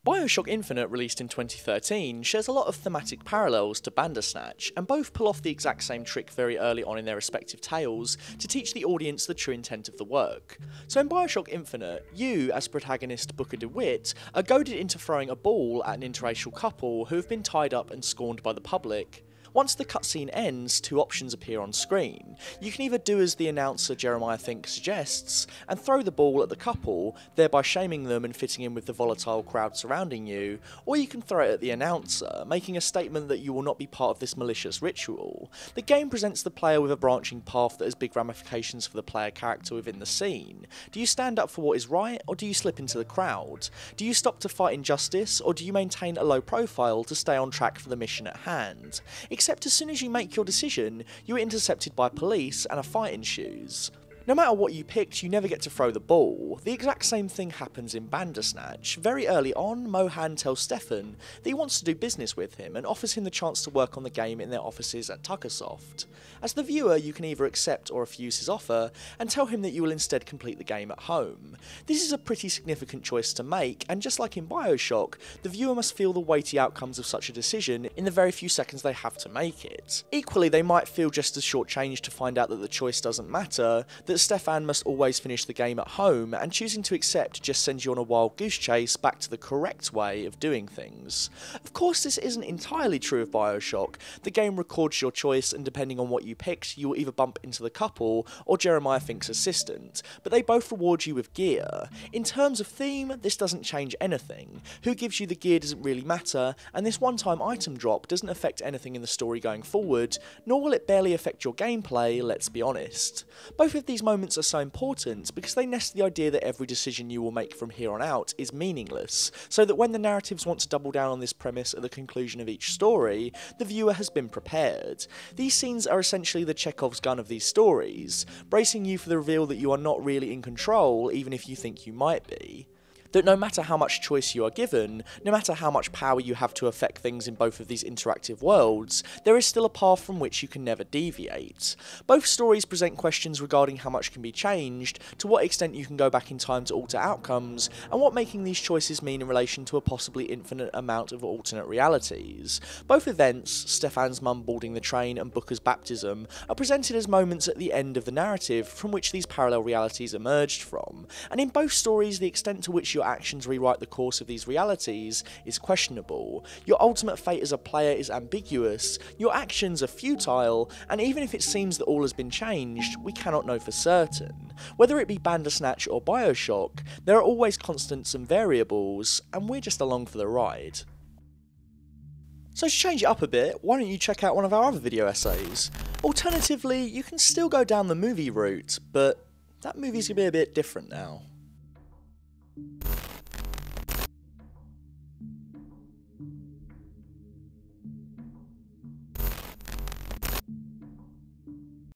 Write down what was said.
BioShock Infinite, released in 2013, shares a lot of thematic parallels to Bandersnatch, and both pull off the exact same trick very early on in their respective tales to teach the audience the true intent of the work. So in BioShock Infinite, you, as protagonist Booker DeWitt, are goaded into throwing a ball at an interracial couple who have been tied up and scorned by the public. Once the cutscene ends, two options appear on screen. You can either do as the announcer Jeremiah Fink suggests, and throw the ball at the couple, thereby shaming them and fitting in with the volatile crowd surrounding you, or you can throw it at the announcer, making a statement that you will not be part of this malicious ritual. The game presents the player with a branching path that has big ramifications for the player character within the scene. Do you stand up for what is right, or do you slip into the crowd? Do you stop to fight injustice, or do you maintain a low profile to stay on track for the mission at hand? Except as soon as you make your decision, you are intercepted by police and a fight ensues. No matter what you picked, you never get to throw the ball. The exact same thing happens in Bandersnatch. Very early on, Mohan tells Stefan that he wants to do business with him and offers him the chance to work on the game in their offices at Tuckersoft. As the viewer, you can either accept or refuse his offer, and tell him that you will instead complete the game at home. This is a pretty significant choice to make, and just like in BioShock, the viewer must feel the weighty outcomes of such a decision in the very few seconds they have to make it. Equally, they might feel just as shortchanged to find out that the choice doesn't matter, that Stefan must always finish the game at home, and choosing to accept just sends you on a wild goose chase back to the correct way of doing things. Of course, this isn't entirely true of BioShock. The game records your choice, and depending on what you picked, you will either bump into the couple or Jeremiah Fink's assistant, but they both reward you with gear. In terms of theme, this doesn't change anything. Who gives you the gear doesn't really matter, and this one-time item drop doesn't affect anything in the story going forward, nor will it barely affect your gameplay, let's be honest. Both of these moments are so important because they nest the idea that every decision you will make from here on out is meaningless, so that when the narratives want to double down on this premise at the conclusion of each story, the viewer has been prepared. These scenes are essentially the Chekhov's gun of these stories, bracing you for the reveal that you are not really in control even if you think you might be. That no matter how much choice you are given, no matter how much power you have to affect things in both of these interactive worlds, there is still a path from which you can never deviate. Both stories present questions regarding how much can be changed, to what extent you can go back in time to alter outcomes, and what making these choices mean in relation to a possibly infinite amount of alternate realities. Both events, Stefan's mum boarding the train and Booker's baptism, are presented as moments at the end of the narrative from which these parallel realities emerged from, and in both stories the extent to which your actions rewrite the course of these realities is questionable. Your ultimate fate as a player is ambiguous, your actions are futile, and even if it seems that all has been changed, we cannot know for certain. Whether it be Bandersnatch or BioShock, there are always constants and variables, and we're just along for the ride. So to change it up a bit, why don't you check out one of our other video essays? Alternatively, you can still go down the movie route, but that movie's gonna be a bit different now.